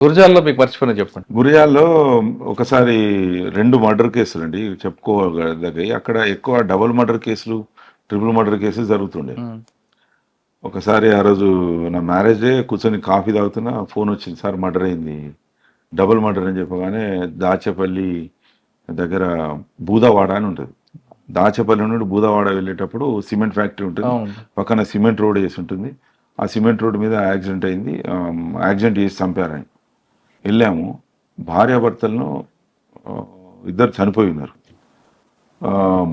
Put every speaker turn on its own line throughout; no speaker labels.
గురజాలలో మీకు మర్చిపోయిన చెప్పండి.
గురిజాల్లో ఒకసారి 2 మర్డర్ కేసులండి చెప్పుకోదగ్గవి. అక్కడ ఎక్కువ డబుల్ మర్డర్ కేసులు, ట్రిపుల్ మర్డర్ కేసులు జరుగుతుండే.
హ్మ్.
ఒకసారి ఆ రోజు నా మ్యారేజ్ డే కూర్చొని కాఫీ తాగుతున్నా ఫోన్ వచ్చింది. సార్ మర్డర్ అయింది. డబుల్ మర్డర్ అని చెప్పగానే దాచేపల్లి దగ్గర బూదవాడ అని ఉంటుంది. దాచేపల్లి నుండి బూదవాడ వెళ్ళేటప్పుడు సిమెంట్ ఫ్యాక్టరీ ఉంటుంది.
అవును.
పక్కన సిమెంట్ రోడ్ వేసి ఉంటుంది. ఆ సిమెంట్ రోడ్ మీద యాక్సిడెంట్ అయింది. యాక్సిడెంట్ చేసి చంపారని వెళ్ళాము. భార్యాభర్తలను ఇద్దరు చనిపోయి ఉన్నారు.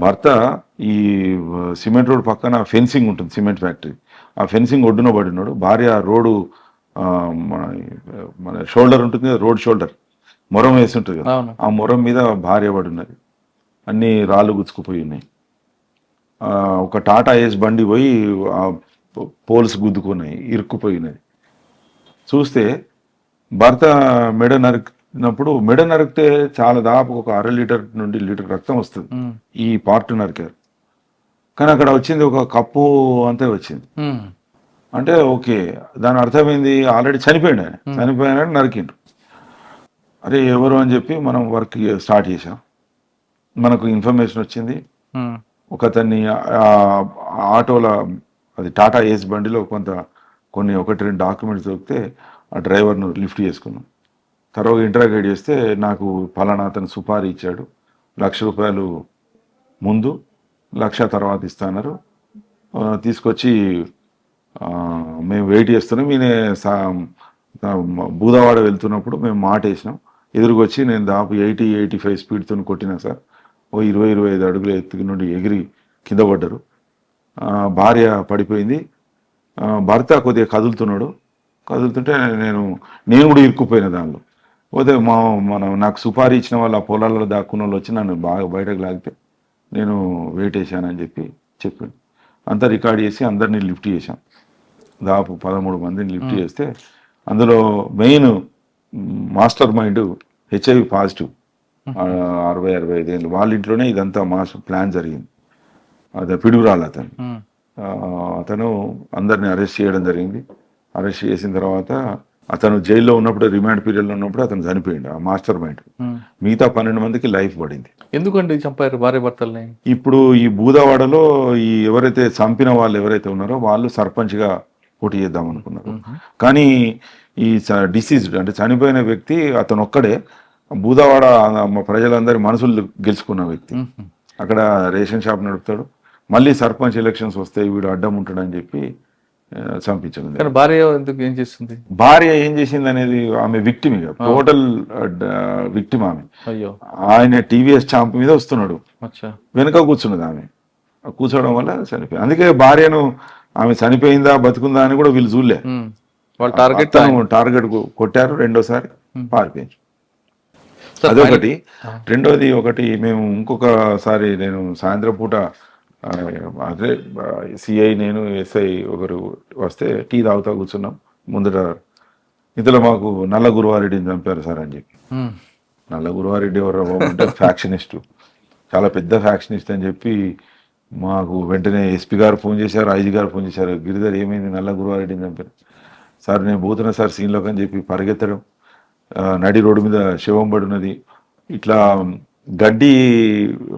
భర్త ఈ సిమెంట్ రోడ్ పక్కన ఫెన్సింగ్ ఉంటుంది, సిమెంట్ ఫ్యాక్టరీ. ఆ ఫెన్సింగ్ ఒడ్డున పడి ఉన్నాడు. భార్య రోడ్డు మన మన షోల్డర్ ఉంటుంది కదా, రోడ్ షోల్డర్ మొరం వేసి ఉంటుంది కదా,
అవును.
ఆ మొరం మీద భార్య పడి ఉన్నది. అన్ని రాళ్ళు గుచ్చుకుపోయి ఉన్నాయి. ఒక టాటా ఏస్ బండి పోయి ఆ పోల్స్ గుద్దుకున్నాయి, ఇరుక్కుపోయినది. చూస్తే భర్త మెడ నరికినప్పుడు, మెడ నరికితే చాలా దాదాపు ఒక 1/2 లీటర్ నుండి లీటర్ రక్తం వస్తుంది
హ్మ్.
ఈ పార్ట్ నరికారు. కానీ అక్కడ వచ్చింది ఒక కప్పు అంతే వచ్చింది.
హ్మ్.
అంటే ఓకే, దాని అర్థమైంది ఆల్రెడీ చనిపోయాడు ఆయన. చనిపోయాడని నరికిండ్రు. అరే ఎవరు అని చెప్పి మనం వర్క్ స్టార్ట్ చేసాం. మనకు ఇన్ఫర్మేషన్ వచ్చింది.
హ్మ్.
ఒక అతన్ని ఆటోల, అది టాటా ఏస్ బండిలో కొన్ని 1-2 డాక్యుమెంట్స్ దొరికితే ఆ డ్రైవర్ను లిఫ్ట్ చేసుకున్నాం. తర్వాత ఇంటరాగేట్ చేస్తే నాకు ఫలానా అతను సుపారీ ఇచ్చాడు, ₹1,00,000 ముందు, 1,00,000 తర్వాత ఇస్తాన్నారు. తీసుకొచ్చి మేము వెయిట్ చేస్తున్నాం. ఈయన బూదవాడ వెళ్తున్నప్పుడు మేము మాట వేసినాం. ఎదురుకొచ్చి నేను దాదాపు 80-85 స్పీడ్తో కొట్టినా సార్. ఓ 20-25 అడుగుల ఎత్తు నుండి ఎగిరి కింద పడ్డారు. భార్య పడిపోయింది. భర్త కొద్దిగా కదులుతుంటే నేను కూడా ఇరుక్కుపోయిన దానిలో. పోతే నాకు సుపారీ ఇచ్చిన వాళ్ళు ఆ పొలాల్లో దాక్కున్న వాళ్ళు వచ్చి నన్ను బాగా బయటకు లాగితే నేను వెయిట్ వేసానని చెప్పిండు. అంతా రికార్డ్ చేసి అందరినీ లిఫ్ట్ చేశాం. దాదాపు 13 మందిని లిఫ్ట్ చేస్తే అందులో main master mind HIV positive, 60-65 ఏళ్ళు. వాళ్ళ ఇంట్లోనే ఇదంతా మాస్టర్ ప్లాన్ జరిగింది. అదే పిడుగురాలు అతను. అతను అందరిని అరెస్ట్ చేయడం జరిగింది. అరెస్ట్ చేసిన తర్వాత అతను జైల్లో ఉన్నప్పుడు, రిమాండ్ పీరియడ్లో ఉన్నప్పుడు అతను చనిపోయిండు, ఆ మాస్టర్ మైండ్. మిగతా 12 మందికి లైఫ్ పడింది.
ఎందుకండి చంపారు భార్య భర్తల్ని?
ఇప్పుడు ఈ బూదవాడలో ఈ ఎవరైతే చంపిన వాళ్ళు ఎవరైతే ఉన్నారో వాళ్ళు సర్పంచ్గా పోటీ చేద్దాం అనుకున్నారు. కానీ ఈ డిసీజ్డ్ అంటే చనిపోయిన వ్యక్తి అతను ఒక్కడే బూదవాడ ప్రజలందరి మనసులు గెలుచుకున్న వ్యక్తి. అక్కడ రేషన్ షాప్ నడుపుతాడు. మళ్ళీ సర్పంచ్ ఎలక్షన్స్ వస్తాయి, వీడు అడ్డం ఉంటాడని చెప్పి చంపించడం.
కానీ భార్య ఎందుకు ఏం చేస్తుంది?
భార్య ఏం చేసింది అనేది, ఆమె విక్టిమ్, ఇక టోటల్ విక్టిమ్ ఆమె.
అయ్యో.
ఆయన టీవీఎస్ చాంప్ మీద వస్తున్నాడు,
అచ్చా.
వెనుక కూర్చున్నది ఆమె. కూర్చోవడం వల్ల చనిపోయింది. అందుకే భార్యను ఆమె చనిపోయిందా బతుకుందా అని కూడా వీళ్ళు చూడలే.
వాళ్ళ
టార్గెట్ కొట్టారు. రెండోసారి పారిపోయారు. అదొకటి. రెండోది మేము ఇంకొకసారి, నేను సాయంత్రం పూట అదే సిఐ, నేను ఎస్ఐ ఒకరు వస్తే టీ తాగుతా కూర్చున్నాం ముందట. ఇందులో మాకు నల్ల గురువారెడ్డిని చంపారు సార్ అని చెప్పి. నల్ల గురువారెడ్డి ఎవరు అంటే ఫ్యాక్షనిస్టు, చాలా పెద్ద ఫ్యాక్షనిస్ట్ అని చెప్పి మాకు వెంటనే ఎస్పీ గారు ఫోన్ చేశారు, ఐజీ గారు ఫోన్ చేశారు. గిరిధర్ ఏమైంది, నల్ల గురువారెడ్డిని చంపారు సార్. నేను పోతున్నా సార్ సీన్లోకి అని చెప్పి పరిగెత్తడం. నడి రోడ్డు మీద శవం పడి ఉన్నది. ఇట్లా గడ్డి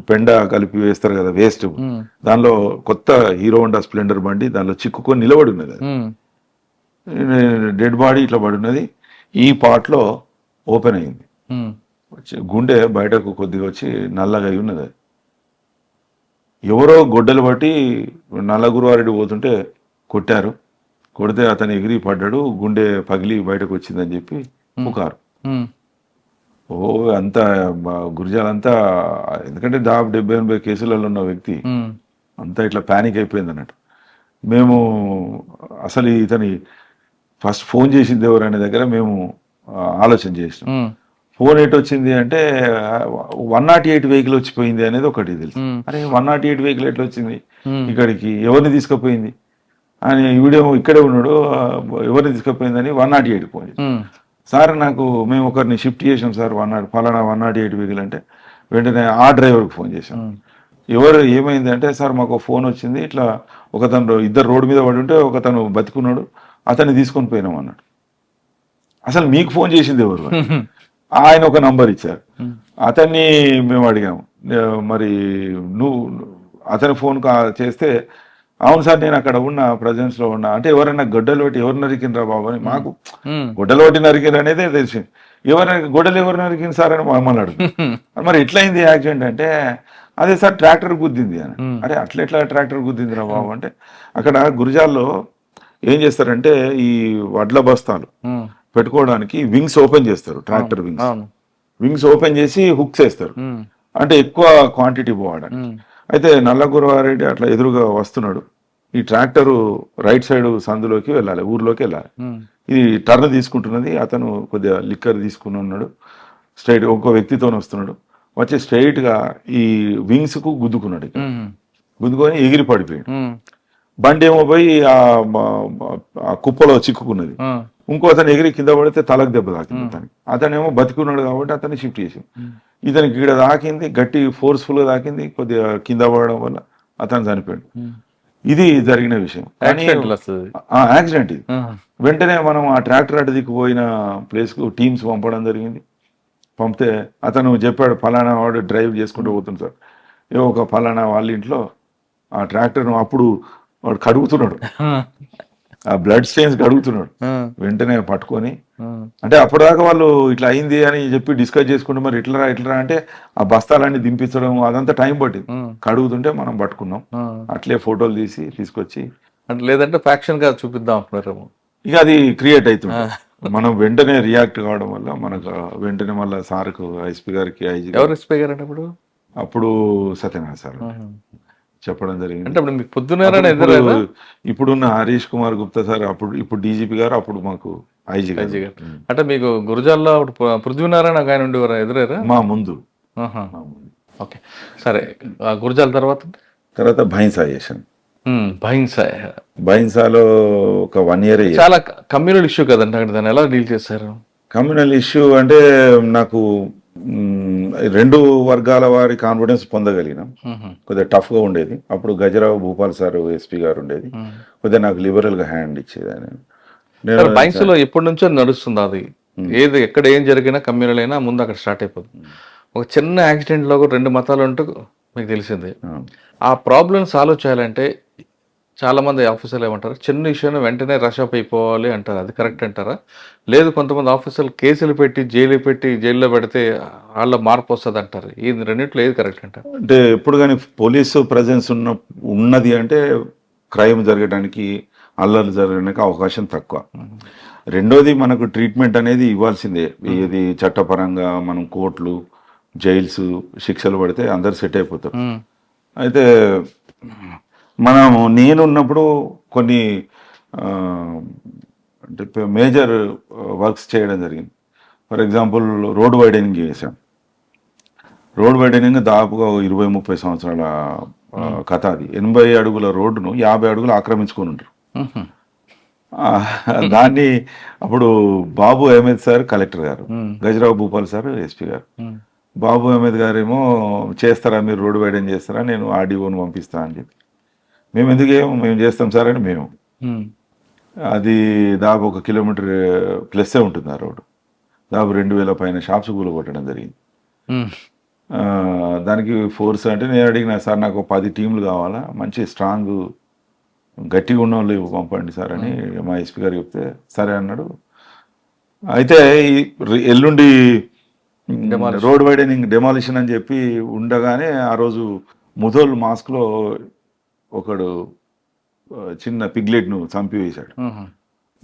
పెండ కలిపి వేస్తారు కదా, వేస్ట్, దానిలో కొత్త హీరో హోండా స్ప్లెండర్ బండి దానిలో చిక్కుకొని నిలబడి ఉన్నది. డెడ్ బాడీ ఇట్లా పడి ఉన్నది. ఈ పార్ట్లో ఓపెన్ అయింది. గుండె బయటకు కొద్దిగా వచ్చి నల్లగా అయి ఉన్నది. ఎవరో గొడ్డలు బట్టి నల్ల గురువారెడ్డి పోతుంటే కొట్టారు. కొడితే అతను ఎగిరి పడ్డాడు, గుండె పగిలి బయటకు వచ్చిందని చెప్పి పుకారు. అంతా గురిజాలంతా, ఎందుకంటే దాదాపు 70-80 కేసులలో ఉన్న వ్యక్తి అంతా ఇట్లా ప్యానిక్ అయిపోయింది అన్నట్టు. మేము అసలు ఇతని ఫస్ట్ ఫోన్ చేసింది ఎవరు అనే దగ్గర మేము ఆలోచన చేసినాం. ఫోన్ ఎటు వచ్చింది అంటే 108 వెహికల్ వచ్చిపోయింది అనేది ఒకటి తెలుసు. అరే 108 వెహికల్ ఎట్లా వచ్చింది ఇక్కడికి, ఎవరిని తీసుకుపోయింది అని, వీడియో ఇక్కడే ఉన్నాడు, ఎవరిని తీసుకుపోయిందని 108 ఫోన్. సార్ మేము ఒకరిని షిఫ్ట్ చేసాం సార్, ఫలానా 108 వెహికల్ అంటే వెంటనే ఆ డ్రైవర్కి ఫోన్ చేశాం. ఎవరు ఏమైంది అంటే, సార్ మాకు ఫోన్ వచ్చింది, ఇట్లా ఒకతను, ఇద్దరు రోడ్డు మీద పడి ఉంటే ఒకతను బతికున్నాడు, అతన్ని తీసుకొని పోయినాం అన్నాడు. అసలు మీకు ఫోన్ చేసింది ఎవరు అని. ఆయన ఒక నంబర్ ఇచ్చారు. అతన్ని మేము అడిగాము, మరి నువ్వు అతని ఫోన్ చేస్తే, అవును సార్ నేను అక్కడ ఉన్న ప్రజెన్స్ లో ఉన్నా అంటే, ఎవరైనా గొడ్డలు పెట్టి ఎవరు నరికినరా బాబు అని. మాకు గొడ్డలు పెట్టి నరికిన అనేది తెలిసింది. గొడ్డలు ఎవరు నరికింది సార్ అని మమ్మల్ని అడుగు. మరి ఎట్లయింది యాక్సిడెంట్ అంటే, అదే సార్ ట్రాక్టర్ గుద్దింది అని. అరే ఎట్లా ట్రాక్టర్ గుద్దిందిరా బాబు అంటే, అక్కడ గురిజాల్లో ఏం చేస్తారంటే ఈ వడ్ల బస్తాలు పెట్టుకోవడానికి వింగ్స్ ఓపెన్ చేస్తారు, ట్రాక్టర్ వింగ్స్ ఓపెన్ చేసి హుక్స్ వేస్తారు, అంటే ఎక్కువ క్వాంటిటీ పోవడానికి. అయితే నల్లగురవారెడ్డి అట్లా ఎదురుగా వస్తున్నాడు, ఈ ట్రాక్టరు రైట్ సైడ్ సందులోకి వెళ్ళాలి, ఊర్లోకి వెళ్ళాలి. ఇది టర్న్ తీసుకుంటున్నది, అతను కొద్దిగా లిక్కర్ తీసుకుని ఉన్నాడు, స్ట్రైట్ ఇంకో వ్యక్తితో వస్తున్నాడు, వచ్చి స్ట్రైట్ గా ఈ వింగ్స్ కు గుద్దుకున్నాడు. గుద్దుకొని ఎగిరి పడిపోయాడు. బండి ఏమో పోయి ఆ కుప్పలో చిక్కుకున్నది. ఇంకో అతను ఎగిరి కింద పడితే తలకు దెబ్బ తాకింది. అతనేమో బతికున్నాడు కాబట్టి అతన్ని షిఫ్ట్ చేసి, ఇతనికి ఈడ తాకింది, గట్టి ఫోర్స్ఫుల్ గా తాకింది, కొద్దిగా కింద పడడం వల్ల అతను చనిపోయాడు. ఇది జరిగిన విషయం. యాక్సిడెంట్ ఇది. వెంటనే మనం ఆ ట్రాక్టర్ అటు దిక్కుపోయిన ప్లేస్ కు టీమ్స్ పంపడం జరిగింది. పంపితే అతను చెప్పాడు, ఫలానా వాడు డ్రైవ్ చేసుకుంటూ పోతుంది సార్, ఒక ఫలానా వాళ్ళ ఇంట్లో ఆ ట్రాక్టర్ అప్పుడు వాడు కడుగుతున్నాడు, ఆ బ్లడ్ స్టెయిన్స్ కడుగుతున్నాడు. వెంటనే పట్టుకొని, అంటే అప్పటిదాకా వాళ్ళు ఇట్లా అయింది అని చెప్పి డిస్కస్ చేసుకుంటే, మరి ఇట్లరా అంటే ఆ బస్తాలన్నీ దింపించడం అదంతా టైం పట్టింది. కడుగుతుంటే మనం పట్టుకున్నాం, అట్లే ఫోటోలు తీసుకొచ్చి,
లేదంటే ఫ్యాక్షన్ గా చూపిద్దాం అంటున్నారేమో.
ఇక అది క్రియేట్ అవుతుంది. మనం వెంటనే రియాక్ట్ కావడం వల్ల మనకు వెంటనే మళ్ళీ సార్కు, ఎస్పీ గారికి, ఐజీ
ఎవరు ఎస్పీ గారు అంటే
అప్పుడు సత్యనారాయణ సార్ చెప్పడం జరిగింది.
అంటే ఇప్పుడు మీకు పొద్దున్న
ఇప్పుడున్న హరీష్ కుమార్ గుప్తా సార్, ఇప్పుడు డీజీపీ గారు, అప్పుడు మాకు ఐజీ గారు.
అంటే మీకు గురజాల్లో పృథ్వీనారాయణ ఆయన ఉండేవారు ఎదురేరా?
మా ముందు.
ఓకే సరే, గురజాల తర్వాత
భైన్సా చేశాను.
భైన్సాలో
ఒక 1 year
చాలా కమ్యూనల్ ఇష్యూ కదండి అక్కడ, దాన్ని ఎలా డీల్ చేశారు?
కమ్యూనల్ ఇష్యూ అంటే నాకు 2 వర్గాల వారి కాన్ఫిడెన్స్ పొందగలిగిన, కొద్దిగా టఫ్ గా ఉండేది. అప్పుడు గజరావు భూపాల్ సార్ ఎస్పీ గారు ఉండేది, కొద్దిగా నాకు లిబరల్ గా హ్యాండ్ ఇచ్చేది ఆయన.
బైన్స్ లో ఎప్పటి నుంచో నడుస్తుంది అది, ఏది ఎక్కడ ఏం జరిగినా కమ్యూనల్ అయినా ముందు అక్కడ స్టార్ట్ అయిపోతుంది. ఒక చిన్న యాక్సిడెంట్ లో 2 మతాలు ఉంటూ మీకు తెలిసింది. ఆ ప్రాబ్లమ్ సాల్వ్ చేయాలంటే చాలా మంది ఆఫీసర్లు ఏమంటారు, చిన్న ఇష్యూని వెంటనే రష్ అప్ అయిపోవాలి అంటారు, అది కరెక్ట్ అంటారా? లేదు కొంతమంది ఆఫీసర్లు కేసులు పెట్టి జైల్లో పెడితే వాళ్ళ మార్పు వస్తుంది అంటారు, ఈ రెండింటిలో ఏది కరెక్ట్ అంటారు?
అంటే ఎప్పుడు కానీ పోలీసు ప్రెజెన్స్ ఉన్నది అంటే క్రైమ్ జరగడానికి, అల్లర్లు జరగడానికి అవకాశం తక్కువ. రెండోది మనకు ట్రీట్మెంట్ అనేది ఇవ్వాల్సిందే, ఇది చట్టపరంగా మనం కోర్టులు, జైల్స్, శిక్షలు పడితే అందరు సెట్ అయిపోతారు. అయితే నేనున్నప్పుడు కొన్ని అంటే మేజర్ వర్క్స్ చేయడం జరిగింది. ఫర్ ఎగ్జాంపుల్ రోడ్ వైడనింగ్ చేశాం. రోడ్ వైడనింగ్ దాదాపుగా 20-30 సంవత్సరాల కథ అది. 80 అడుగుల రోడ్డును 50 అడుగులు ఆక్రమించుకొని ఉంటారు. దాన్ని అప్పుడు బాబు అహ్మద్ సార్ కలెక్టర్ గారు, గజరావు భూపాల్ సార్ ఎస్పీ గారు. బాబు అహ్మద్ గారు ఏమో, చేస్తారా మీరు రోడ్డు వైడన్ చేస్తారా, నేను ఆర్డీఓను పంపిస్తా అని చెప్పి, మేము చేస్తాం సార్ అని మేము. అది దాదాపు 1 kilometer ప్లస్సే ఉంటుంది ఆ రోడ్డు. దాదాపు 2000 పైన షాప్స్ కూలగొట్టడం జరిగింది. దానికి ఫోర్స్ అంటే నేను అడిగిన, సార్ నాకు 10 టీంలు కావాలా, మంచి స్ట్రాంగ్ గట్టిగా ఉన్న వాళ్ళు పంపండి సార్ అని మా ఎస్పీ గారు చెప్తే సరే అన్నాడు. అయితే ఎల్లుండి రోడ్ వైడనింగ్ డెమాలిషన్ అని చెప్పి ఉండగానే ఆ రోజు ముధోల్ మాస్క్ లో ఒకడు చిన్న పిగ్లెట్ ను చంపివేశాడు.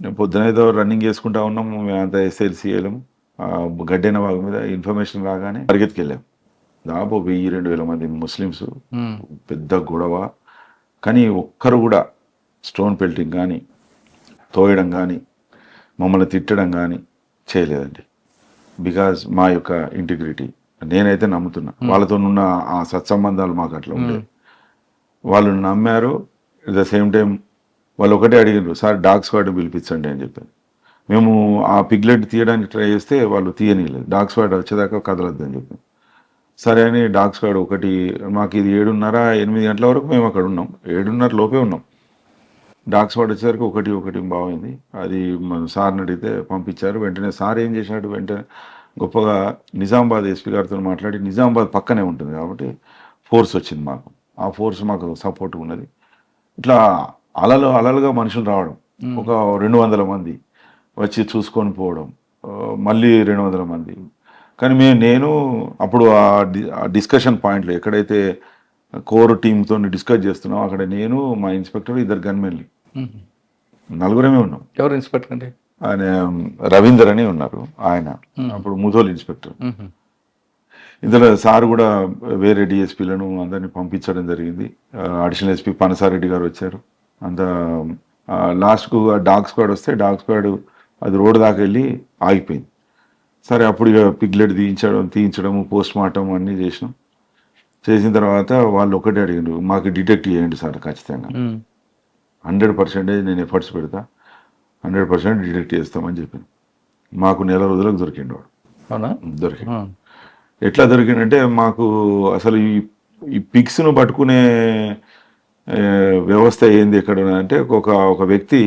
నేను పొద్దున ఏదో రన్నింగ్ చేసుకుంటా ఉన్నాము, మేమంతా ఎస్ఎల్సి వెళ్ళాము, గడ్డైన వాగు మీద ఇన్ఫర్మేషన్ రాగానే పరిగెత్తుకెళ్ళాము. దాదాపు 1000-2000 మంది ముస్లిమ్స్, పెద్ద గొడవ. కానీ ఒక్కరు కూడా స్టోన్ పెల్టింగ్ కానీ, తోయడం కానీ, మమ్మల్ని తిట్టడం కానీ చేయలేదండి. బికాజ్ మా యొక్క ఇంటిగ్రిటీ నేనైతే నమ్ముతున్నా. వాళ్ళతో ఉన్న ఆ సత్సంబంధాలు మాకు అట్లా ఉండేవి. వాళ్ళు నమ్మారు. అట్ ద సేమ్ టైం వాళ్ళు ఒకటే అడిగారు, సార్ డాగ్ స్క్వాడ్ పిలిపించండి అని చెప్పారు. మేము ఆ పిగ్లెట్ తీయడానికి ట్రై చేస్తే వాళ్ళు తీయనీయలేదు. డాగ్ స్క్వాడ్ వచ్చేదాకా కదలద్దు అని చెప్పారు. సరే అని డాగ్ స్క్వాడ్ ఒకటి, మాకు ఇది 7:30-8 గంటల వరకు మేము అక్కడ ఉన్నాం. 7:30 లోపే ఉన్నాం. డాగ్ స్క్వాడ్ వచ్చేసరికి ఒకటి బాగుంది. అది మన సార్ని అడిగితే పంపించారు. వెంటనే సార్ ఏం చేశాడు, వెంటనే గొప్పగా నిజామాబాద్ ఎస్పీ గారితో మాట్లాడి, నిజామాబాద్ పక్కనే ఉంటుంది కాబట్టి ఫోర్స్ వచ్చింది మాకు. ఆ ఫోర్స్ మాకు సపోర్ట్ ఉన్నది. ఇట్లా అలలుగా మనుషులు రావడం, ఒక 200 మంది వచ్చి చూసుకొని పోవడం, మళ్ళీ 200 మంది. కానీ నేను అప్పుడు ఆ డిస్కషన్ పాయింట్లు ఎక్కడైతే కోర్ టీంతో డిస్కస్ చేస్తున్నాం, అక్కడ నేను, మా ఇన్స్పెక్టర్, 2 గన్మెన్లు, నలుగురమే ఉన్నాం.
ఎవరు ఇన్స్పెక్టర్ అండి?
ఆయన రవీందర్ అని ఉన్నారు, ఆయన అప్పుడు ముధోల్ ఇన్స్పెక్టర్. ఇందులో సార్ కూడా వేరే డిఎస్పీలను అందరినీ పంపించడం జరిగింది. అడిషనల్ ఎస్పీ పనసారెడ్డి గారు వచ్చారు. అంత లాస్ట్కు డాగ్ స్క్వాడ్ వస్తే డాగ్ స్క్వాడ్ అది రోడ్ దాకా వెళ్ళి ఆగిపోయింది. సరే అప్పుడు ఇక పిగ్లెట్ తీయించడం, పోస్ట్ మార్టం అన్నీ చేసినాం. చేసిన తర్వాత వాళ్ళు ఒకటే అడిగారు, మాకు డిటెక్ట్ చేయండి సార్ ఖచ్చితంగా, 100% నేను ఎఫర్ట్స్ పెడతా, 100% డిటెక్ట్ చేస్తామని చెప్పింది. మాకు నెల రోజులకు దొరికిండు వాడు.
అవునా?
దొరికింది. ఎట్లా దొరికిందంటే మాకు అసలు ఈ పిగ్స్ను పట్టుకునే వ్యవస్థ ఏంది ఎక్కడ అంటే, ఒక వ్యక్తి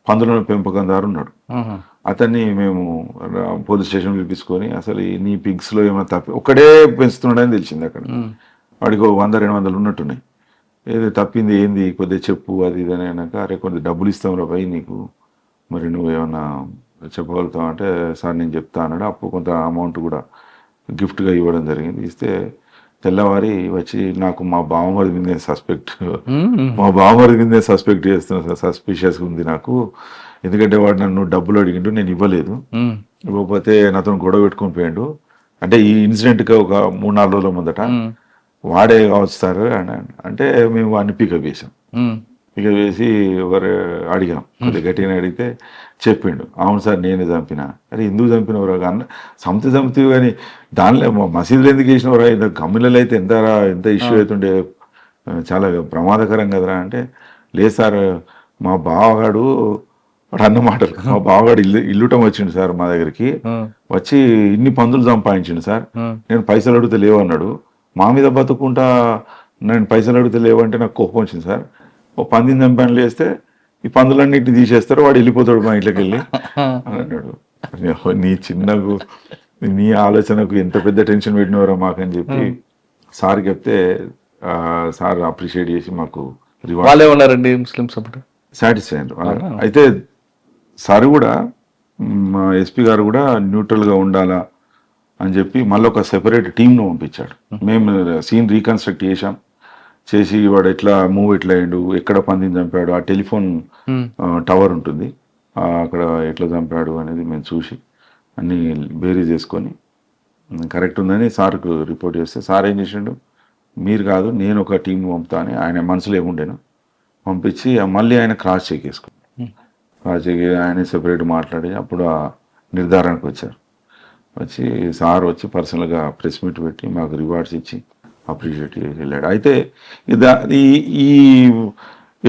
పందుల పెంపకందారు ఉన్నాడు. అతన్ని మేము పోలీస్ స్టేషన్ పిలిపించుకొని, అసలు నీ పిగ్స్లో ఏమైనా ఒక్కడే పెంచుతున్నాడని తెలిసింది. అక్కడ వాడికి 100-200 ఉన్నట్టున్నాయి. ఏది తప్పింది ఏంది కొద్దిగా చెప్పు, అది ఇది అని అయినాక, అరే కొద్దిగా డబ్బులు ఇస్తాం రా భయ్ నీకు, మరి నువ్వు ఏమన్నా చెప్పగలుగుతావు అంటే, సార్ నేను చెప్తా అన్నాడు. అప్పుడు కొంత అమౌంట్ కూడా గిఫ్ట్గా ఇవ్వడం జరిగింది. ఇస్తే తెల్లవారి వచ్చి నాకు మా బావమరి మీదే సస్పెక్ట్ చేస్తున్నా సార్, సస్పిషియస్గా ఉంది నాకు, ఎందుకంటే వాడు నన్ను డబ్బులు అడిగిండు, నేను ఇవ్వలేదు, ఇవ్వకపోతే నాతో గొడవ పెట్టుకొని పోయాడు. అంటే ఈ ఇన్సిడెంట్కి ఒక 3-4 రోజుల ముందట వాడే కావచ్చు సార్ అని అంటే, మేము వాడిని పికప్ చేసాం. పికప్ చేసి ఒకరు అడిగాం, కొద్దిగా గట్టిగా అడిగితే చెప్పిండు, అవును సార్ నేనే చంపిన. అరే ఎందుకు చంపినవరా అన్న, చంపుతీవి కానీ దానిలో మసీదులు ఎందుకు వేసినవరా, ఇంత కమ్యూనల్ అయితే ఎంత ఇష్యూ అవుతుండే, చాలా ప్రమాదకరం కదరా అంటే, లేదు సార్ మా బావగాడు అన్న మాటలు, మా బావగాడు ఇల్లుటం వచ్చిండు సార్ మా దగ్గరికి, వచ్చి ఇన్ని పందులు సంపాదించిండు సార్, నేను పైసలు అడిగితే లేవన్నాడు, మా మీద బతుకుంటా నేను పైసలు అడిగితే లేవంటే నాకు కోపం వచ్చింది సార్, ఓ పందిని చంపాను లేస్తే ఈ పందులన్నింటినీ తీసేస్తారు, వాడు వెళ్ళిపోతాడు మా ఇంట్లోకి వెళ్ళి అని అన్నాడు. నీ ఆలోచనకు ఎంత పెద్ద టెన్షన్ పెట్టినవరా మాకని చెప్పి సార్ చెప్తే, సార్ అప్రిషియేట్ చేసి మాకు
వాళ్ళే ఉన్నారండి ముస్లిమ్స్ అప్పుడు
సాటిస్ఫై అయ్యారు. అయితే సార్ కూడా, మా ఎస్పీ గారు కూడా న్యూట్రల్గా ఉండాలా అని చెప్పి మళ్ళీ ఒక సెపరేట్ టీంను పంపించాడు. మేము సీన్ రీకన్స్ట్రక్ట్ చేసి వాడు ఎట్లా అయ్యాడు, ఎక్కడ పందిని చంపాడు, ఆ టెలిఫోన్ టవర్ ఉంటుంది అక్కడ ఎట్లా చంపాడు అనేది మేము చూసి అన్నీ బేరీ చేసుకొని కరెక్ట్ ఉందని సార్కు రిపోర్ట్ చేస్తే, సార్ ఏం చేసిండు, మీరు కాదు నేను ఒక టీం పంపుతా అని ఆయన మనసులో ఏముండేను పంపించి మళ్ళీ ఆయన క్రాస్ చెక్ వేసుకుని, క్రాస్ చెక్ ఆయన సెపరేట్ మాట్లాడి అప్పుడు ఆ నిర్ధారణకు వచ్చారు. వచ్చి సార్ వచ్చి పర్సనల్గా ప్రెస్ మీట్ పెట్టి మాకు రివార్డ్స్ ఇచ్చి అప్రిషియేట్ చేసి వెళ్ళాడు. అయితే ఈ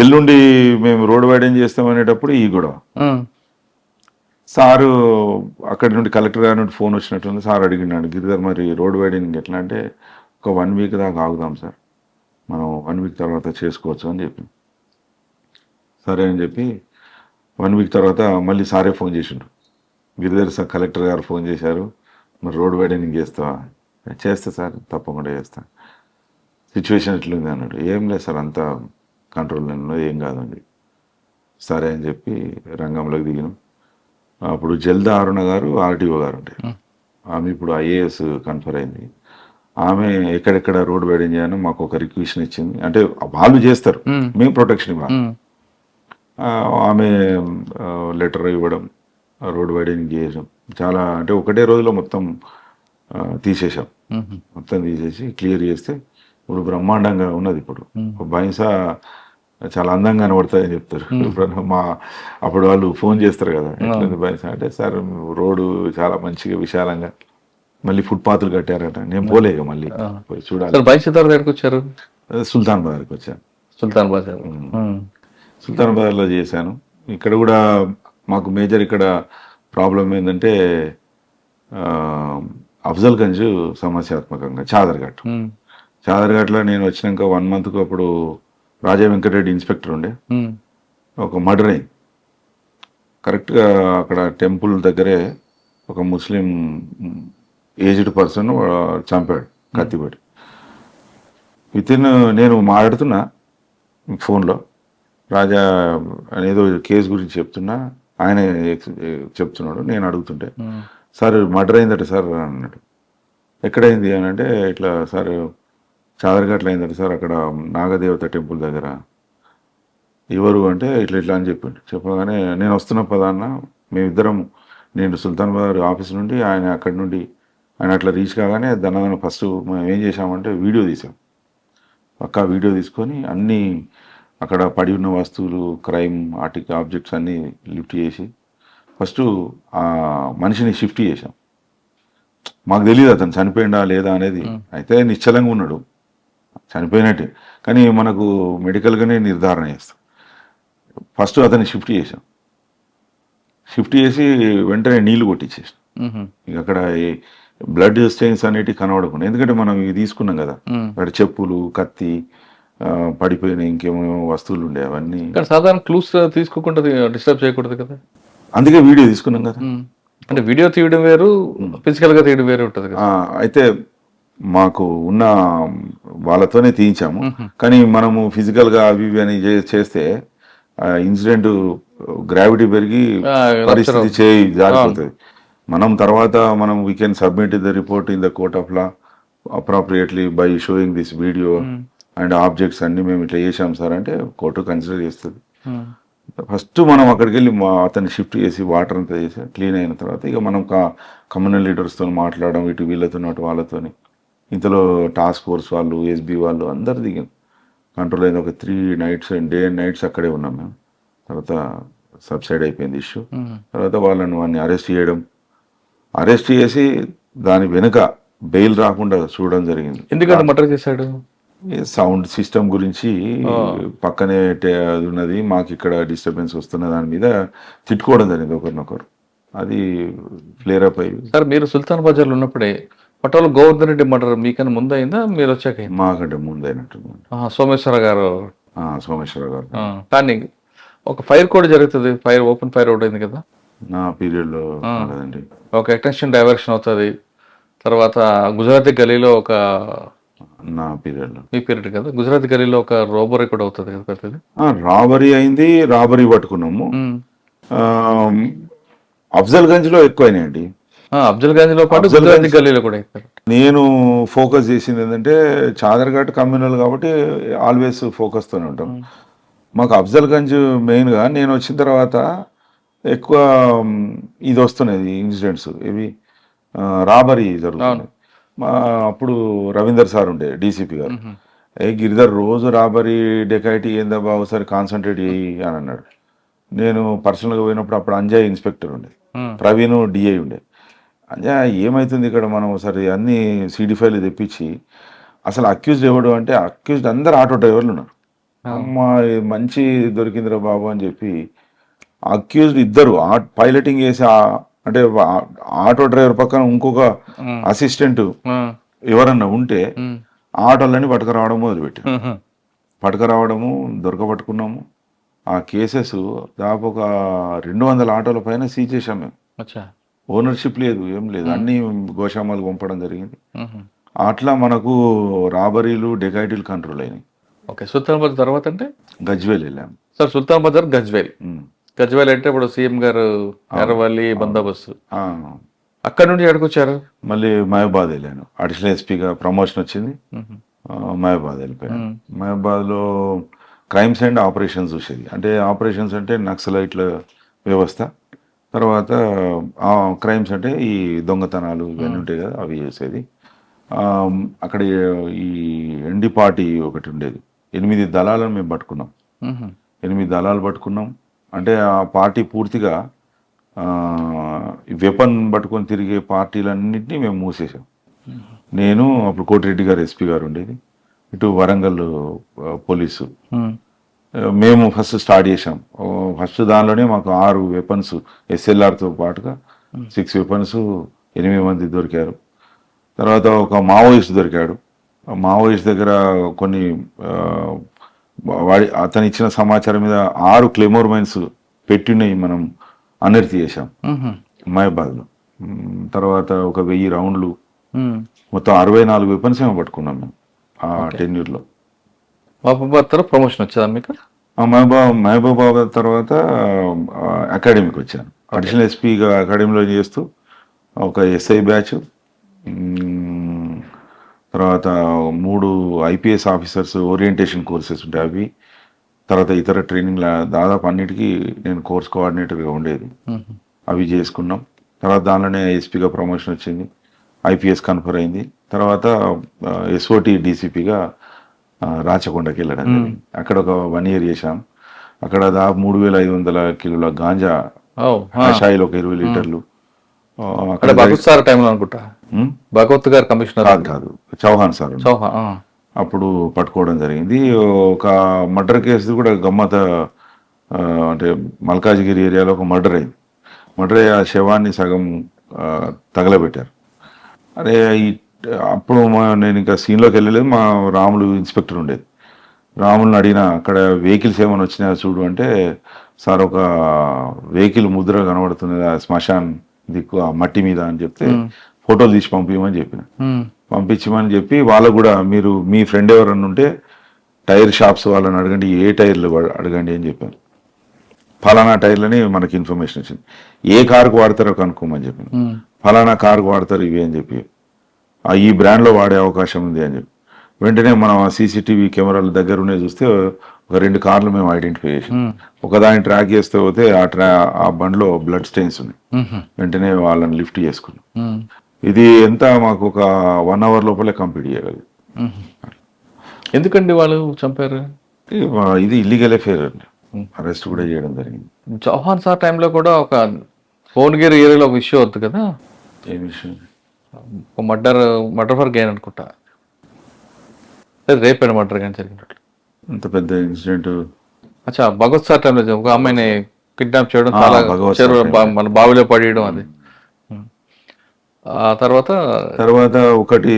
ఎల్లుండి మేము రోడ్ వైడెన్ చేస్తామనేటప్పుడు ఈ గొడవ, సారు అక్కడి నుండి కలెక్టర్ గారి నుండి ఫోన్ వచ్చినట్టుంది. సార్ అడిగినాడు, గిరిధర్ మరి రోడ్ వైడెనింగ్ ఎట్లా అంటే, ఒక 1 వీక్ దాకా ఆగుదాం సార్, మనం 1 వీక్ తర్వాత చేసుకోవచ్చు అని చెప్పి, సరే అని చెప్పి 1 వీక్ తర్వాత మళ్ళీ సారే ఫోన్ చేసిండు, గిరిధర్ సార్ కలెక్టర్ గారు ఫోన్ చేశారు, మరి రోడ్ వైడెనింగ్ చేస్తావా? చేస్తా సార్ తప్పకుండా చేస్తా. సిచ్యువేషన్ ఎట్లుంది అన్నాడు. ఏం లేదు సార్ అంతా కంట్రోల్లో ఏం కాదండి. సరే అని చెప్పి రంగంలోకి దిగినాం. అప్పుడు జల్దా అరుణ గారు ఆర్టీఓ గారు ఉంటాయి, ఆమె ఇప్పుడు IAS కన్ఫర్ అయింది. ఆమె ఎక్కడెక్కడ రోడ్ వైడెన్ చేయాలని మాకు ఒక రిక్వెషన్ ఇచ్చింది. అంటే వాళ్ళు చేస్తారు, మేము ప్రొటెక్షన్ ఇవ్వాలి. ఆమె లెటర్ ఇవ్వడం, రోడ్ వైడెనింగ్ చేయడం, చాలా అంటే ఒకటే రోజులో మొత్తం తీసేసాం. మొత్తం తీసేసి క్లియర్ చేస్తే ఇప్పుడు బ్రహ్మాండంగా ఉన్నది. ఇప్పుడు బైన్సా చాలా అందంగా కనబడుతుందని చెప్తారు. అప్పుడు వాళ్ళు ఫోన్ చేస్తారు కదా, ఎట్లుంది బైన్సా అంటే, సార్ రోడ్డు చాలా మంచిగా విశాలంగా, మళ్ళీ ఫుట్పాత్లు కట్టారట. నేను పోలేక మళ్ళీ పోయి చూడాలి.
వచ్చారు
సుల్తాన్ బజార్కి వచ్చాను.
సుల్తాన్
బజార్లో చేశాను. ఇక్కడ కూడా మాకు మేజర్ ఇక్కడ ప్రాబ్లం ఏంటంటే, అఫ్జల్గంజ్ సమస్యాత్మకంగా చాదర్ఘాట్లో నేను వచ్చినాక 1 మంత్కు అప్పుడు రాజా వెంకటరెడ్డి ఇన్స్పెక్టర్ ఉండే, ఒక మర్డర్ అయింది. కరెక్ట్గా అక్కడ టెంపుల్ దగ్గరే ఒక ముస్లిం ఏజ్డ్ పర్సన్ చంపాడు కత్తిపడి. నేను మాట్లాడుతున్నా ఫోన్లో, రాజా అనేదో కేసు గురించి చెప్తున్నా, ఆయన చెప్తున్నాడు, నేను అడుగుతుంటే సార్ మర్డర్ అయిందట సార్ అన్నాడు. ఎక్కడైంది అని అంటే, ఇట్లా సార్ చాదరగట్ల అయిందట సార్, అక్కడ నాగదేవత టెంపుల్ దగ్గర. ఎవరు అంటే ఇట్లా ఇట్లా అని చెప్పిండు. చెప్పగానే నేను వస్తున్న పదాన్న మేమిద్దరం, నేను సుల్తాన్ బజార్ ఆఫీస్ నుండి ఆయన అక్కడి నుండి ఆయన అట్లా రీచ్ కాగానే దాని ఫస్ట్ మేము ఏం చేసామంటే వీడియో తీసాం. పక్కా వీడియో తీసుకొని అన్నీ అక్కడ పడి ఉన్న వస్తువులు, క్రైమ్ ఆబ్జెక్ట్స్ అన్నీ లిఫ్ట్ చేసి ఫస్ట్ ఆ మనిషిని షిఫ్ట్ చేసాం. మాకు తెలియదు అతను చనిపోయిందా లేదా అనేది. అయితే నిశ్చలంగా ఉన్నాడు, చనిపోయినట్టే, కానీ మనకు మెడికల్గానే నిర్ధారణ చేస్తాం. ఫస్ట్ అతన్ని షిఫ్ట్ చేసాం. షిఫ్ట్ చేసి వెంటనే నీళ్లు కొట్టించేసాం. ఇక అక్కడ బ్లడ్ స్టెయిన్స్ అనేటివి కనబడకుండా, ఎందుకంటే మనం ఇవి తీసుకున్నాం కదా, అక్కడ చెప్పులు, కత్తి, పడిపోయిన ఇంకేమో వస్తువులు ఉండే, అవన్నీ
సాధారణ క్లూస్ తీసుకోకుండా డిస్టర్బ్ చేయకూడదు కదా,
అందుకే వీడియో తీసుకున్నాం కదా.
అంటే వీడియో తీయడం వేరు, ఫిజికల్ గా తీయడం వేరు ఉంటుంది కదా.
అయితే మాకు ఉన్న వాళ్ళతోనే తీయించాము, కానీ మనము ఫిజికల్ గా అవి ఇవి అని చేస్తే ఇన్సిడెంట్ గ్రావిటీ పెరిగి పరిస్థితి చేయి జారిపోతుంది. మనం తర్వాత we can submit the report in the court of law appropriately by sowing this video and objects అన్ని మేము ఇట్లా చేసాం సార్ అంటే కోర్టు కన్సిడర్ చేస్తుంది. ఫస్ట్ మనం అక్కడికి వెళ్ళి అతన్ని షిఫ్ట్ చేసి వాటర్ అంతా చేసి క్లీన్ అయిన తర్వాత ఇక మనం కమ్యూనల్ లీడర్స్తో మాట్లాడడం, ఇటు వీళ్ళతో అటు వాళ్ళతోని. ఇంతలో టాస్క్ ఫోర్స్ వాళ్ళు, ఎస్బీ వాళ్ళు అందరు దిగాం. కంట్రోల్ అయిన ఒక 3 nights డే అండ్ నైట్స్ అక్కడే ఉన్నాం మేము. తర్వాత సబ్సైడ్ అయిపోయింది ఇష్యూ. తర్వాత వాళ్ళని అరెస్ట్ చేయడం, అరెస్ట్ చేసి దాని వెనుక బెయిల్ రాకుండా చూడడం జరిగింది.
ఎందుకంటే మర్డర్ చేశాడు,
సౌండ్ సిస్టమ్ గురించి పక్కనే అది ఉన్నది, మాకు ఇక్కడ డిస్టర్బెన్స్ వస్తున్న దాని మీద తిట్టుకోవడం జరిగింది ఒకరినొకరు. అది ఫ్లేర్ అప్ అయ్యి.
సార్ మీరు సుల్తాన్ బజార్లో ఉన్నప్పుడే పట్టోలు గోవర్ధన్ రెడ్డి మర్డర్ మీకన్నా ముందు అయిందా, మీరు వచ్చాక?
మాకంటే ముందు అయినట్టు.
సోమేశ్వర గారు కానీ ఒక ఫైర్ కూడా జరుగుతుంది, ఓపెన్ ఫైర్ అవుట్ అయింది కదా
నా పీరియడ్లో కదండి.
ఒక ఎక్స్టెన్షన్ డైవర్షన్ అవుతుంది, తర్వాత గుజరాతీ గలీలో ఒక
నా పీరియడ్లో,
మీ పీరియడ్ కదా, గుజరాతీ గలీలో ఒక రాబరీ కూడా అవుతుంది కదా పెద్దది.
రాబరీ అయింది, రాబరీ పట్టుకున్నాము. అఫ్జల్ గంజ్ లో ఎక్కువైనాయండి.
అఫ్జల్ గంజ్ లో పాటు గుజరాతీ గలీలో కూడా అవుతారు.
నేను ఫోకస్ చేసింది ఏంటంటే చాదర్ఘాట్ కమ్యూనల్ కాబట్టి ఆల్వేస్ ఫోకస్ తోనే ఉంటాం. మాకు అఫ్జల్ గంజ్ మెయిన్గా నేను వచ్చిన తర్వాత ఎక్కువ ఇది వస్తున్నది ఇన్సిడెంట్స్, ఇవి రాబరీ జరుగుతుంది. అప్పుడు రవీందర్ సార్ ఉండే డీసీపీ గారు, గిరిధర్ రోజు రాబరీ డెకైటీ ఏందా ఒకసారి కాన్సన్ట్రేట్ చేయి అని అన్నాడు. నేను పర్సనల్గా పోయినప్పుడు అప్పుడు అంజయ్ ఇన్స్పెక్టర్ ఉండే, ప్రవీణ్ డిఐ ఉండే. అంజయ్ ఏమవుతుంది ఇక్కడ, మనం ఒకసారి అన్ని CD5 తెప్పించి అసలు అక్యూజ్డ్ ఎవడు అంటే అక్యూజ్డ్ అందరు ఆటో డ్రైవర్లు ఉన్నారు. అమ్మ మంచి దొరికిందిరా బాబు అని చెప్పి అక్యూజ్డ్ ఇద్దరు పైలటింగ్ చేసి, అంటే ఆటో డ్రైవర్ పక్కన ఇంకొక అసిస్టెంట్ ఎవరన్నా ఉంటే ఆటోలని పట్టుకురావడం మొదలుపెట్టి పట్టుకురావడము దొరకబట్టుకున్నాము. ఆ కేసెస్ దాదాపు ఒక 200 ఆటోల పైన సీజ్ చేశాం మేము. ఓనర్షిప్ లేదు, ఏం లేదు, అన్ని గోశామాలు పంపడం జరిగింది. అట్లా మనకు రాబరీలు, డెకైటీలు కంట్రోల్ అయినాయి.
ఓకే, సుల్తాన్ బజార్ తర్వాత అంటే
గజ్వేల్ వెళ్ళాము
సార్. సుల్తాన్ బజార్ గజ్వేల్ అంటే ఇప్పుడు సీఎం గారు ఎర్రవల్లి బందోబస్తు, అక్కడ నుండి ఎక్కడికొచ్చారు?
మళ్ళీ మహబాద్ వెళ్ళాను. అడిషనల్ ఎస్పీగా ప్రమోషన్ వచ్చింది, మహబాద్ వెళ్ళిపోయాను. మహబాద్లో క్రైమ్స్ అండ్ ఆపరేషన్స్ చూసేది. అంటే ఆపరేషన్స్ అంటే నక్సలైట్ల వ్యవస్థ, తర్వాత క్రైమ్స్ అంటే ఈ దొంగతనాలు ఇవన్నీ ఉంటాయి కదా, అవి చేసేది. అక్కడ ఈ ఎండి పార్టీ ఒకటి ఉండేది, 8 దళాలను మేము పట్టుకున్నాం. 8 దళాలు పట్టుకున్నాం. అంటే ఆ పార్టీ పూర్తిగా వెపన్ పట్టుకొని తిరిగే పార్టీలన్నింటినీ మేము మూసేసాం. నేను అప్పుడు కోటిరెడ్డి గారు ఎస్పీ గారు ఉండేది, ఇటు వరంగల్ పోలీసు, మేము ఫస్ట్ స్టార్ట్ చేసాం. ఫస్ట్ దానిలోనే మాకు 6 వెపన్స్ SLRతో పాటుగా 6 వెపన్స్, 8 మంది దొరికారు. తర్వాత ఒక మావోయిస్ట్ దొరికాడు. మావోయిస్ట్ దగ్గర కొన్ని అతను ఇచ్చిన సమాచారం మీద 6 క్లెమోర్ మైన్స్ పెట్టినవి మనం అనర్తి చేశాం మహబాద్లో. తర్వాత ఒక 1000 రౌండ్లు, మొత్తం 64 వెపన్స్ ఏమో పట్టుకున్నాం మేము ఆ టెన్యూర్లో.
మహబూబాబాద్ ప్రమోషన్ వచ్చేదా మీకు?
మహబూబాబాద్ తర్వాత అకాడమీకి వచ్చాను. అడిషనల్ ఎస్పీగా అకాడమీలో చేస్తూ ఒక ఎస్ఐ బ్యాచ్, తర్వాత 3 ఐపీఎస్ ఆఫీసర్స్ ఓరియంటేషన్ కోర్సెస్ ఉంటాయి అవి, తర్వాత ఇతర ట్రైనింగ్ దాదాపు అన్నిటికీ నేను కోర్స్ కోఆర్డినేటర్గా ఉండేది. అవి చేసుకున్నాం. తర్వాత దానిలోనే ఎస్పీగా ప్రమోషన్ వచ్చింది, ఐపీఎస్ కన్ఫర్ అయింది. తర్వాత ఎస్ఓటి డీసీపీగా రాచకొండకి వెళ్ళడం జరిగింది. అక్కడ ఒక 1 year చేశాం. అక్కడ దాదాపు 3500 కిలోల గాంజా, షాయిలు ఒక 20 లీటర్లు.
అక్కడ భగవత్ సార్ టైంలో అనుకుంటా, భగవత్ గారు కమిషనర్
కాదు చౌహాన్ సార్ అప్పుడు పట్టుకోవడం జరిగింది. ఒక మర్డర్ కేసు కూడా గమ్మత, అంటే మల్కాజ్గిరి ఏరియాలో ఒక మర్డర్ అయింది. మర్డర్ అయ్యి ఆ శవాన్ని సగం తగలబెట్టారు. అరే అప్పుడు నేను ఇంకా సీన్లోకి వెళ్ళలేదు. మా రాములు ఇన్స్పెక్టర్ ఉండేది. రాములను అడిగిన అక్కడ వెహికల్స్ ఏమైనా వచ్చినాయో చూడు అంటే, సార్ ఒక వెహికల్ ముద్ర కనబడుతుంది ఆ శ్మశాన్ దిక్కు ఆ మట్టి మీద అని చెప్తే ఫోటోలు తీసి పంపించమని చెప్పిన. పంపించమని చెప్పి వాళ్ళకు కూడా మీరు మీ ఫ్రెండ్ ఎవరన్నా ఉంటే టైర్ షాప్స్ వాళ్ళని అడగండి, ఏ టైర్లు అడగండి అని చెప్పాను. ఫలానా టైర్లని మనకి ఇన్ఫర్మేషన్ వచ్చింది. ఏ కారుకు వాడతారో కనుక్కోమని చెప్పాను. ఫలానా కారుకు వాడతారు ఇవి అని చెప్పి, ఈ బ్రాండ్లో వాడే అవకాశం ఉంది అని చెప్పి, వెంటనే మనం ఆ సీసీటీవీ కెమెరాల దగ్గర ఉన్నాయి చూస్తే ఒక 2 కార్లు మేము ఐడెంటిఫై చేసాం. ఒకదాన్ని ట్రాక్ చేస్తే పోతే ఆ బండ్లో బ్లడ్ స్టెయిన్స్ ఉన్నాయి. వెంటనే వాళ్ళని లిఫ్ట్ చేసుకున్నాం. ఇది ఎంత మాకు ఒక 1 hour లోపలే కంప్లీట్ చేయగలిగి.
ఎందుకండి వాళ్ళు చంపారు?
ఇది ఇల్లీగల్ ఎఫైర్ అండి, అరెస్ట్ కూడా చేయడం జరిగింది.
చౌహాన్ సార్ టైంలో కూడా ఒక భువనగిరి ఏరియాలో ఒక ఇష్యూ అవుతుంది కదా,
ఏం విషయం?
ఒక మర్డర్ ఫర్ గెయిన్ అనుకుంటా, రేప్ అండ్ మర్డర్ కానీ జరిగినట్లు.
అంత పెద్ద ఇన్సిడెంట్.
అచ్చా, భగవత్ సార్ టైంలో ఒక అమ్మాయిని కిడ్నాప్ చేయడం, మన బావిలో పడేయడం, అది. ఆ తర్వాత
ఒకటి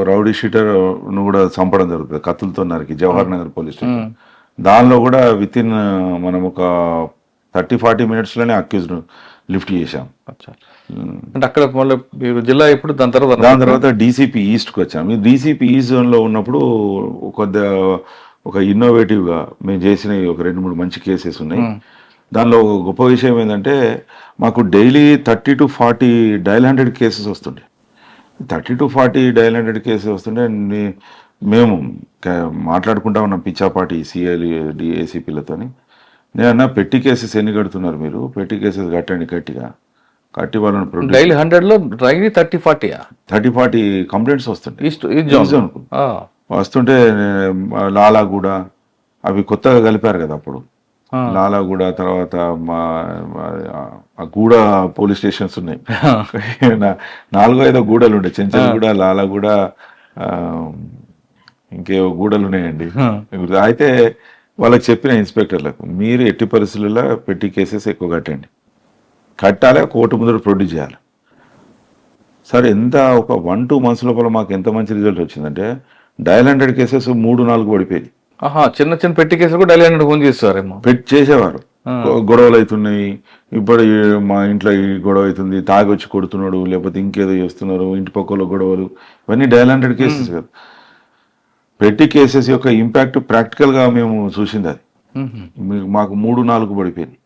రౌడీ షీటర్ ను కూడా చంపడం జరుగుతుంది కత్తులతో నరికి, జవహర్ నగర్ పోలీస్ స్టేషన్. దానిలో కూడా విత్ ఇన్ మనం ఒక 30-40 minutesలోనే అక్యూజ్డ్ లిఫ్ట్ చేశాం.
అంటే అక్కడ మళ్ళీ మీరు జిల్లా ఇప్పుడు దాని
తర్వాత డీసీపీ ఈస్ట్కి వచ్చాం. ఈ డీసీపీ ఈస్ట్ జోన్లో ఉన్నప్పుడు ఒక ఇన్నోవేటివ్గా మేము చేసిన ఒక 2-3 మంచి కేసెస్ ఉన్నాయి. దానిలో ఒక గొప్ప విషయం ఏంటంటే, మాకు డైలీ 30 to 40 డయల్ 100 కేసెస్ వస్తుండే. 30 to 40 డయల్ 100 కేసెస్ వస్తుండే. మేము మాట్లాడుకుంటా ఉన్నాం పిచ్చాపాటి సిఐలు ఏసీపీలతోని. నేనన్నా పెట్టి కేసెస్ ఎన్ని కడుతున్నారు మీరు, పెట్టి కేసెస్ కట్టండి, కట్టి వాళ్ళని
డైలీ 100లో 30-40
కంప్లైంట్స్ వస్తుంటాయి. వస్తుంటే లాలాగూడ అవి కొత్తగా కలిపారు కదా అప్పుడు, లాలాగూడ తర్వాత గూడ పోలీస్ స్టేషన్స్ ఉన్నాయి. 4-5 గూడలు ఉండే, చెంచల్గూడ, లాలాగూడ, ఇంకేవో గూడలు ఉన్నాయండి. అయితే వాళ్ళకి చెప్పిన ఇన్స్పెక్టర్లకు, మీరు ఎట్టి పరిస్థితుల్లో పెట్టి కేసెస్ ఎక్కువ కట్టాలి, కోర్టు ముందు ప్రొడ్యూస్ చేయాలి. సార్ ఎంత ఒక 1-2 months లోపల మాకు ఎంత మంచి రిజల్ట్ వచ్చిందంటే, డయల్ 100 కేసెస్ 3-4 పడిపోయింది.
చిన్న పెట్టి కేసులు కూడా డైలీ 100 ఫోన్ చేసేవారేమో,
చేసేవారు. గొడవలు అవుతున్నాయి, ఇప్పుడు మా ఇంట్లో ఈ గొడవ అవుతుంది, తాగి వచ్చి కొడుతున్నాడు, లేకపోతే ఇంకేదో చేస్తున్నారు, ఇంటి పక్కలో గొడవలు, ఇవన్నీ డయల్ 100 కేసెస్ కదా. పెట్టి కేసెస్ యొక్క ఇంపాక్ట్ ప్రాక్టికల్గా మేము చూసింది. అది మాకు 3-4 పడిపోయింది.